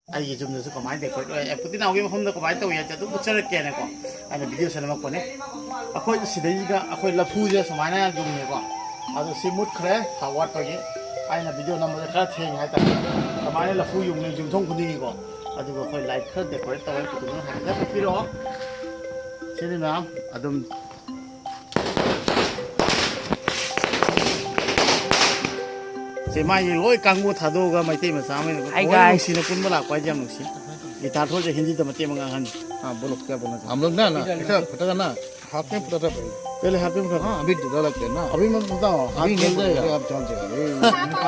ꯑꯩꯒꯤ ꯌꯨꯝꯗꯁꯨ ꯀꯃꯥꯏꯅ ꯗꯦꯀꯣꯔꯦꯠ ꯑꯣꯏ ꯄꯨꯇꯤꯅꯥꯎꯒꯤ ꯃꯐꯝꯗ ꯀꯃꯥꯏꯅ ꯇꯧꯏ ꯍꯥꯏꯁꯦ ꯑꯗꯨꯝ ꯎꯠꯆꯔꯛꯀꯦꯅꯀꯣ ꯑꯩꯅ ꯚꯤꯗꯤꯑꯣ ꯁꯦꯝꯃꯛꯄꯅꯦ ꯑꯩꯈꯣꯏ ꯁꯤꯗꯩꯁꯤꯗ ꯑꯩꯈꯣꯏ ꯂꯐꯨꯁꯦ ꯁꯨꯃꯥꯏꯅ ꯌꯨꯡꯉꯦꯀꯣ ꯑꯗꯣ ꯁꯤ ꯃꯨꯠꯈ꯭ꯔꯦ ꯊꯥꯎ ꯋꯥꯠꯄꯒꯤ ꯑꯩꯅ ꯚꯤꯗꯤꯑꯣ ꯅꯝꯕꯁꯦ ꯈꯔ ꯊꯦꯡꯉꯦ ꯍꯥꯏꯇꯥꯔꯦ ꯀꯃꯥꯏꯅ ꯂꯐꯨ ꯌꯨꯡꯉꯦ ꯌꯨꯝꯊꯣꯡ ꯈꯨꯗꯤꯡꯒꯤꯀꯣ ꯑꯗꯨꯒ ꯑꯩꯈꯣꯏ ꯂꯥꯏꯠ ꯈꯔ ꯗꯦꯀꯣꯔꯦꯠ ꯇꯧꯋꯦ ꯄꯨꯇꯤꯅꯥꯎ ꯍꯥꯏꯐꯦꯠ ꯎꯠꯄꯤꯔꯛꯑꯣ ꯁꯤꯅꯤ ꯃꯌꯥꯝ ꯑꯗꯨꯝ ꯁꯤ माई लोई कांगू थादोगा मैते मचा में नुसीना पुनबा लाकपा है जाम नुसी गिटार थोड़ से हिंदी तो मते मंगा हन हाँ बोलो क्या बोलना हम लोग ना ऐसा फटेगा ना हाथ में फटा था पहले हाथ में फटा हाँ अभी डरा लगता है ना अभी मैं बताओ अभी मिल जाएगा आप जान जाएगा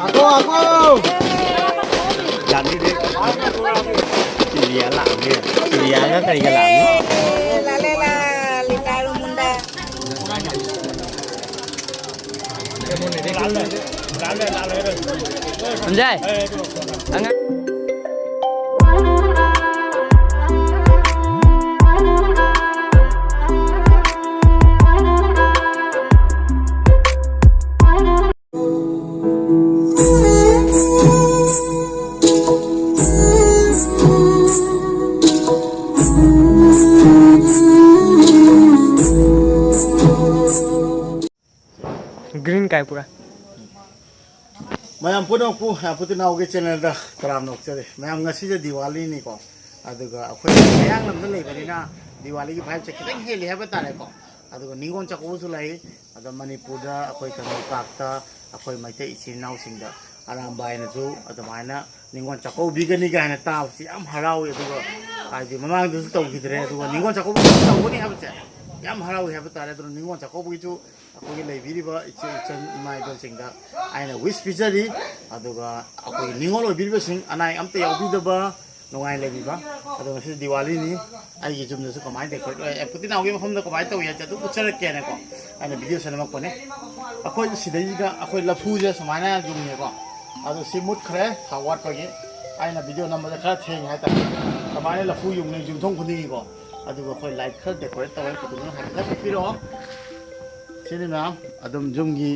आको आको जानी दे चिड़िया लागे चिड़िया का करेगा लागे ला ले ला लिटारू मुंडा Anjay. Angkat. Green kayak pura. मैं पुनः पुतिनाव के चैनल तराम नोचरे मैं दिवाली नीको मयांग लेबनीना दिवाली की भाई खितंग हेली है तारेको निगोन चकोसु लाई मणिपुर कनौपाक्ता अखोई मैते इचिन इनाउसिंग अरामबायनसु अदुमायना निगोन चकोबीगनी गायना ताबसि याम हरावे ममांगदसु तौगिद्रे निगोन चकोबी तौगनी हाबसे याम हरावे है तारे निगोन चकोबीसु अखोई लेबिरिबा इचन इमाइदोसिंग आइना विश पिजरी अखोई निगोन ओबिरिबसिंग अनाय अमते याउबिदबा नोंगाय लेबिबा दिवाली नि आइगी जुमदसु कमाय डेकोरेट ओय पुतिनावगी मफमदा कमाय तौय हाइसे अदु उच्चरकेनेको आइना भिडिओ सेमक्पने अखोई सिदैगा अखोई लफुजे समायना जुमनेको अदु सि मुटखरे थाव वाटपगी आइना भिडिओ नम्बर खरा थेंग हाइतारे कमाय लफु युमने जुमथों खुदिगो अदुगो अखोई लाइट खरा डेकोरेट तौय पुतिना हाइफेट पिरो सिनि मैम अदुम जुमगी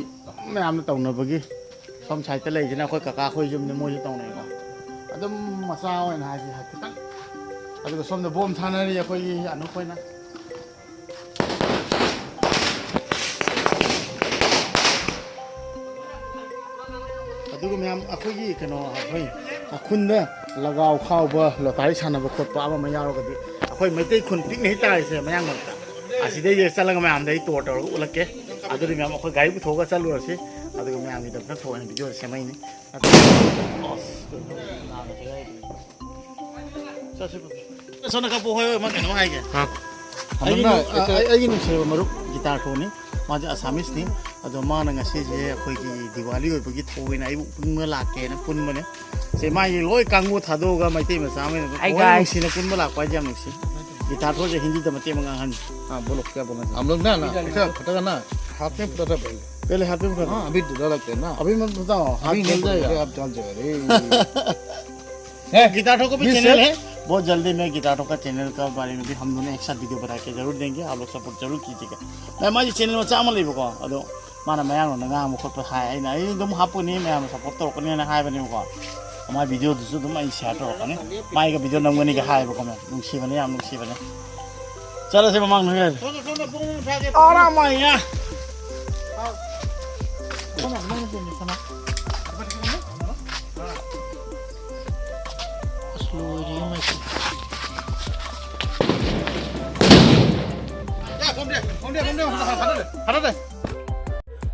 मैम तौनबगी सम साइट लेजना अखोई काका अखोई जुमने मोजु तौनेको अदुम मसा ओइना हाजि हाइफेट अदुगो सोमदे बोम थानारी अखोई अनुखोइना अदुगो मैम अखोई कनो अखोई खुनदा लगाव खावबा लोतारी सानबा खोटपा अमा मयारोगदि अखोई मैतै खुन पिकने हिताइसे मयांग मक्ता असिदे ये चलंग मैम दै तोर तोर उलके अदुरि मैम अखोई गाड़ी पुथोगा चलुरसि अदुगो मैम नि दबना थोन वीडियो सेमैनि सोना का पोहोय मा कनो हाइगे हां आई नुसे मरुक गिटार थोनी माजे असामिस नि अदो माना ngasi je अखोई की दिवाली ओइ बगी थोइना आई पुनमा लाके न पुनमने से माई लोई कांगू थादोगा मैते मचा में नुसीना पुनमा लाकपा जाम नुसी गिटार थोड़ से हिंदी तो मते मंगा हन हाँ बोलो क्या बोलना हम लोग ना ऐसा फटेगा ना हाथ में फटा था पहले हाथ में फटा हाँ अभी डरा लगता है ना अभी मैं बताओ अभी मिल जाएगा आप जान जाएगा गिटार को भी चैनल है बहुत जल्दी मैं गिटारों का चैनल का बारे में भी हम दोनों एक साथ वीडियो बना के जरूर देंगे आप लोग सपोर्ट जरूर कीजिएगा मैं माजी चैनल में चामा लेबको अदो माना मयांग नंगा मुखत हाय आइना एकदम हापुनी मैं सपोर्ट तौरकनी ना हायबनीको माय वीडियो दुसु दुम आई शेयर तौरकनी माय का वीडियो नंगनी का हायबको मैं नुसीबने याम नुसीबने चलो से ममांग नगे अरा माया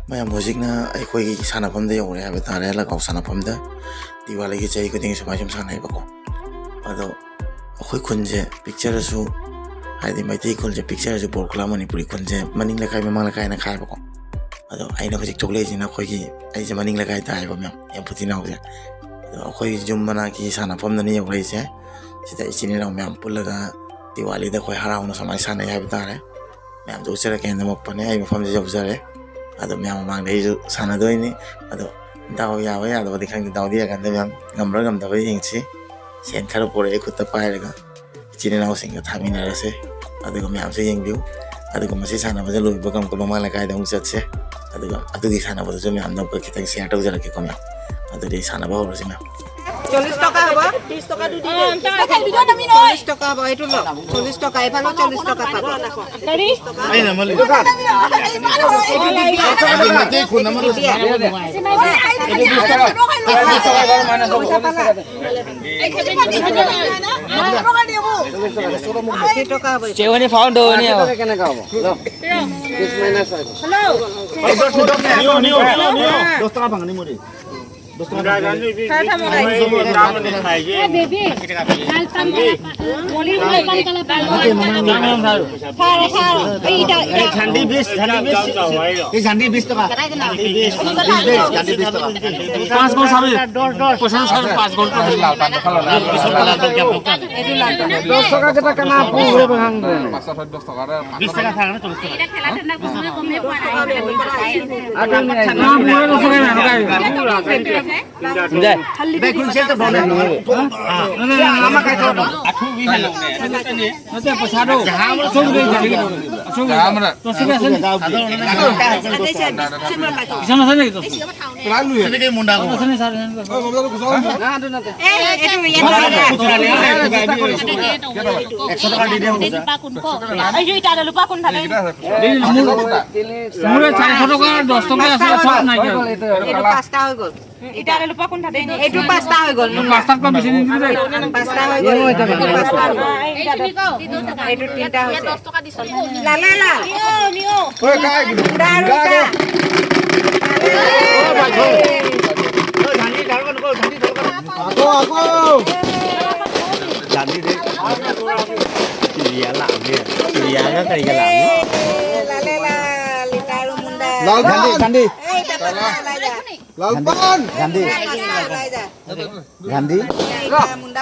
मैं हजिकना अखोई सानाफम यौरे है तारे लगाव सानाफम दिवाली की चाही खुद सूमाय सूम सानबको अदो अखोई खुनजे पिक्चरसु हाइदि मैतै खुनजे पिक्चरसु बोरखला मणिपुरी खुनजे मनिंग लेखाय ममांग लेखायना खायबको अदो आइना हजिक चोकलेजिना अखोई आइजे मनिंग लेखाय तायबो मैम एम पुतिनावजे अदो अखोई जुमना की सानाफम दनि यौरेसे सिदा इचिनिना मैम पुलगा दिवाली दा अखोई हराउना समाय सानै हाइबो तारे मैम दो चरा केंद मपने आई मफम जे यौजरे अदो मैम मांग दे सानादोइनी अदो दाव याबा यादबदि खंग दाव दिया गंदे मैम गमरा गमदबा यिंगछि सेन खरा पोरे खुत्ता पायरगा इचिनिनाव सिंग थामिनारसे अदुगो मैम से यिंगबिउ अदुगो मसे सानाबा लोइबा गम को ममा लकाय दंग चतसे अदुगो अदुगि सानाबा जो मैम नब खितंग शेयर तौजरके को मैम अदुदि सानाबा होरसि मैम 40 টকা হ'ব 30 টকা দি দিলে 40 টকা হ'ব এইটো লওক 40 টকা এফালে 40 টকা পাব 30 টকা এই না মলি মতে কোন নাম আছে এই 20 টাকা মাইনাস হবে 80 টকা হ'ব চেওনি ফাউন্ড হয়নি কেনে কাব লো 20 মাইনাস আছে হ্যালো নিও 10 টাকা ভাঙনি মরি 10 টাকা জানি দাম নে খাই যে বেবি কাল কাম মলি কাল কাল এইটা ঝান্ডি 20 এই ঝান্ডি 20 টাকা ঝান্ডি 20 টাকা 5 গোল সাবে 10 পয়সা সাবে 5 গোল লাল পান খালো না এটু লাল 10 টাকা কেটা কেনা পুরো ভাঙ রে 10 টাকা 20 টাকা থাকে না 40 টাকা এটা খেলা ঠান্ডা কমে পড়া আগে না পুরো 10 টাকা না যায় দেখুন সেটা বলে না আমা কাই তো আঠু বি ফেলো নতে পছাড়ো যাহা আমরা সব দেই সব আমরা তো সিগা আছে ইসানা আছে নাকি তো লালু এদিকে মুন্ডা কো আছে স্যার না আদু না এ এটু ইয়ে 100 টাকা দি দেও পা কোন কো এই যে এটা লুপা কোন থাকে মুরে 400 টাকা 10 টাকা আছে সব নাই এটু পাঁচটা হৈ গল এটা লুপা কোন থাকে এটু পাঁচটা হৈ গল পাঁচটা কম বেশি দিন দিলে পাঁচটা হৈ গল পাঁচটা এটু তিনটা হৈছে 10 টাকা দিছ লা লা লা নিও ওই কাই গাগে ও বাজো ও ধানি ঢালকন কো ধানি ঢালকন আগো ধানি দে চিড়িয়া লাগে চিড়িয়া का कई का लाम ला ला ला लिटारू मुंडा लाल गांधी এই তা লা যা लाल पान गांधी ला যা गांधी मुंडा मुंडा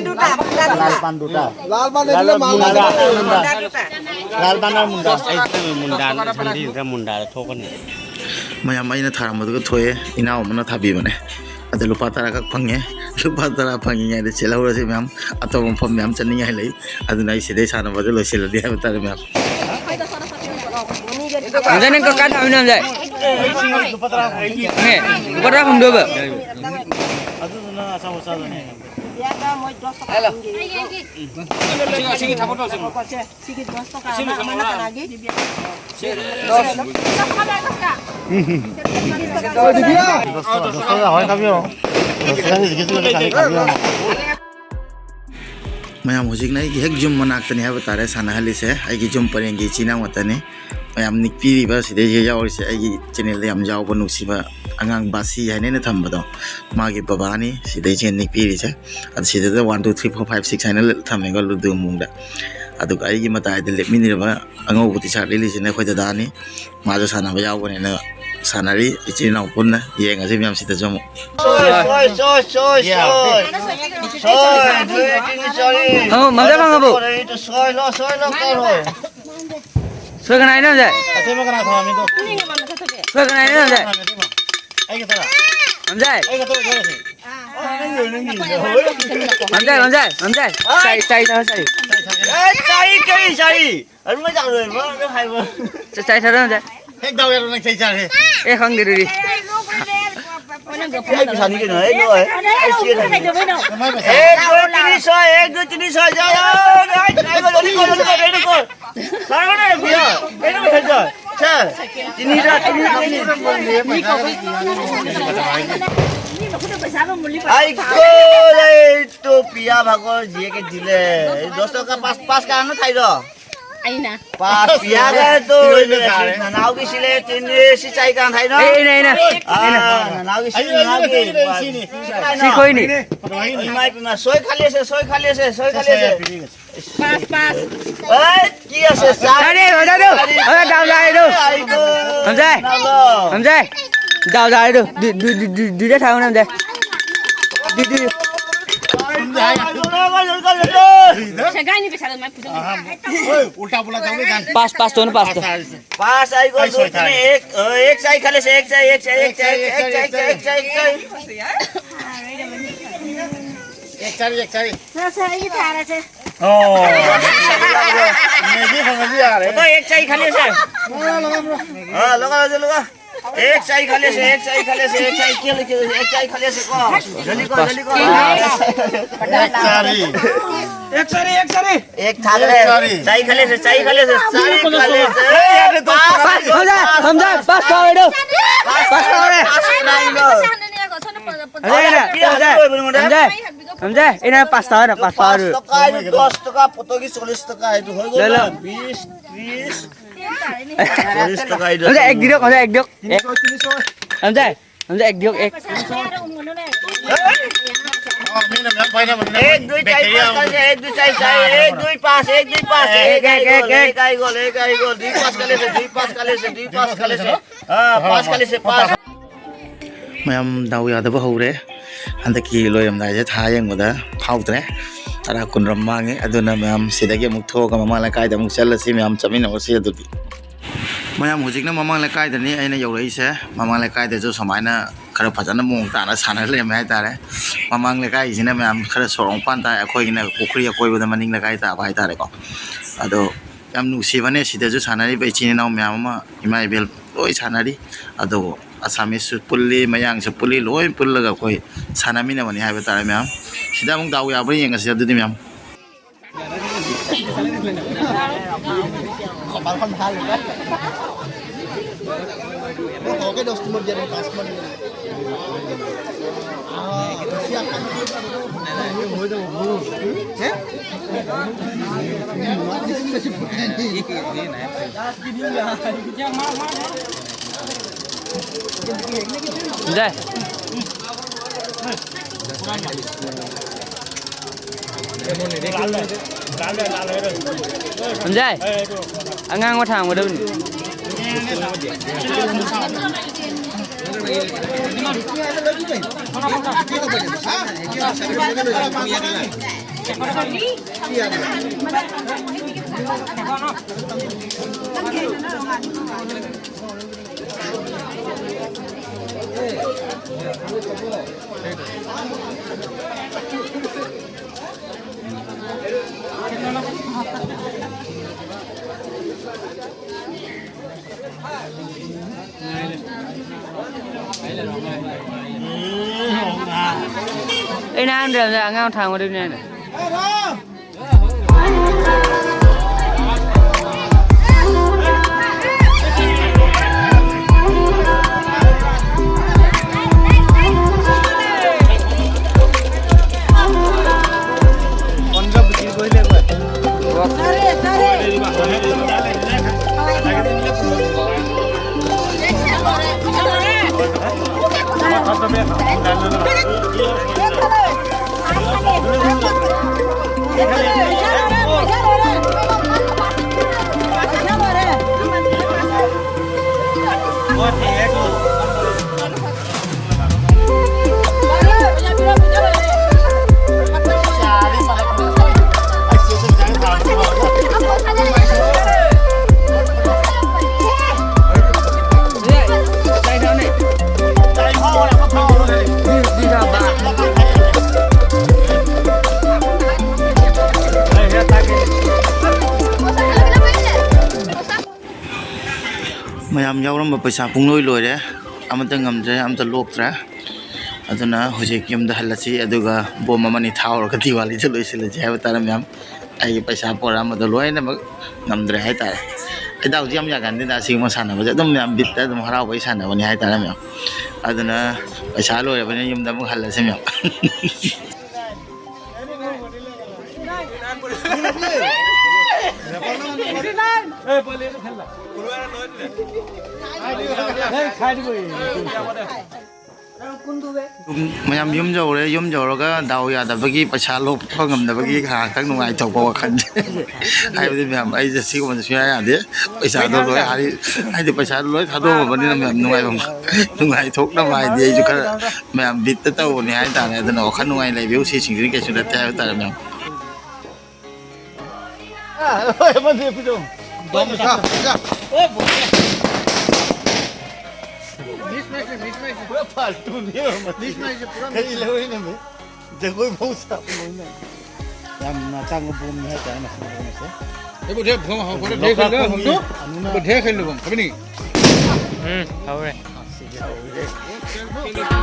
दुटा लाल पान दुटा লাল পান দিলে মাল मुंडा दुटा लाल पान और मुंडा मुंडा ठंडी का मुंडा ठोकन mayam aina tharamadu thoye ina omna thabi bane ade lupa tara ka phange lupa tara phange ngai de chela hora se mam atom phom mam chani ngai lai aduna ise de sana badu lo sel dia tara mam জানেন কা কাট আমি নাম যায় হে বড় রকম দেব aduna asa asa ne Sige tapoto sige 10 টাকা আমরা লাগি mayam hojik nai hek jum manak tani ha tare sana hali se ai gi jum parengi china watane mayam nikpi ba side je yaw se ai gi channel yam jaw banu siba angang basi hai ne tham bado magi baba ni side je nikpi ri se ad side 1 2 3 4 5 6 hai ne tham ga lu du mung da adu ai gi mata ai de le min ba angau buti sa le li se ne khoi da ni ma jo sana ba yaw bane na sanari ichina punna ye nga se myam sita jomo ও মজা ভাঙাবো সই কানা আইনা যায় ase ma kana khami to সই কানা আইনা যায় ai ke tara আম যায় ai ke to jore se আম যায় সাই সাই না সাই sai kai sai anu ma jak rồi ma nó hay ma সাই সাই না যায় hết đâu em đang sai sai he A Khang the the ai bisa ni ke noi noi ai chia thằng ek dua tini soi ja ai ko lori ko đấy ko sao nó này bia cái nó thành rồi cha tini ra tini ai ko đây to pia bhago je ke dile 10 টাকা 5 ka nó thay rồi আইনা pas pia ga to nau ki sile tini si chai kan thay no এই না এই না nau ki sile nau ki সি কই নি mai pima soi khali ase পাঁচ পাঁচ ei ki ase sa আরে ওটা দাও ওটা দাও যায় দাও আম যায় আম যায় দাও যায় দাও দুইটা থাও নাম যায় দি দি সেগানি পেছালে মাই পুজো उल्टा पुल्टा जाऊंगे गान পাঁচ পাঁচ তো পাঁচ তো पास आई गो तुम्हें एक साई खाले से एक साई एक साई সই তারাছে ओ मैं भी समझ आ रहे तो एक साई खाले से हां लगा एक साई खाले से एक साई खाले से एक साई के लेके एक साई खाले से को जल्दी को एक सारी एक थाले साई खाले से साई खाले से साई खाले से समझा पास करो बेटो पास करो रे समझा इन्हें पास करो ना पास करो 10 टका पुतोगी 40 टका है तो हो गया 20 30 40 टका है समझा एक दियो समझा एक दियो समझा समझा एक दियो एक एक दुई चाई पास का एक दुई चाई चाई एक दुई पास एक आई गोल दुई पास काले से दुई पास काले से दुई पास काले से हां पास काले से पास मैम दाउ यादव हौरे हंदकी लोयमदाय था यंगदा फाउद्रे तरा कुनरम मांगे अदुना मैम सिदगे मुक थोगा ममा लकाय द मुक चलसी मैम चमिन ओसी अदुदी मैम हुजिकना ममा लकाय दनी अइना यौरइसे ममा लकाय द जो समायना खर फजना मोंग ताना साना लेम हाय तारे ममा लकाय जिना मैम खर सोरंग पान ता अखोयगिना पुखरी अखोयबदा मनिंग लकाय ता बाय तारे को अदो याम नुसिबने सिदजु सानारि बैचिनि नाव मैम मा इमाय बेल लोय सानारि अदो आसामिस पुल्ली मयांग से पुल्ली लोय पुल्लगा कोई सानामिना बनी हाय तारे मैम सिदा मुंग दाउ याब्रै यंगसे अदुदी मैम खबर खन थाल वो के दोस्त मर जरे पास मन सियाkan हो दो हैं समझा समझा अंगांग मा थांग बोदों Ê nam đều ra ngang thang vào đây này. मैम यावरम पैसा पुंगलोय लोरे अमत ngमजे अमत लोक्त्रा अदुना हुजिक युमदा हल्लसी अदुगा बोम मनी थावरक दिवाली चलोइसिले जेब तारा मैम आई पैसा पोरा मद लोयना ngमद्रे हाय तारे एदाउ जिम यागांदि दा सिगम साना बजे दम मैम बित्ता दम हराव बै साना बनि हाय तारा मैम अदुना पैसा लोरे बनि युमदा मु हल्लसी मैम मैम युम जौरगा दाउ यादबगी पैसा लोप ngमदबगी खातक नुंगाय थोप वखन हाइबदि मैम आई जसी को सुया यादे पैसा दो लोय हाइदि पैसा लोय थादो बनि मैम नुंगाय थोकना माइदि आई जुखर मैम बित तौनी हाय ताने अदना वखन नुंगाय लेबिउ सी सिंगरि केसु दते हाय तारे मैम ओए बंदे पिदो बम सा ओए पूरा फालतू नहीं हो मत कहीं ले हुई नहीं जगह बहुत साफ नहीं है यार नाचा को बम है क्या ना से ये बुढ़े हम देख लो हम तो बुढ़े खेल लो हम कभी नहीं Hầu rồi. Xì cái hầu đi.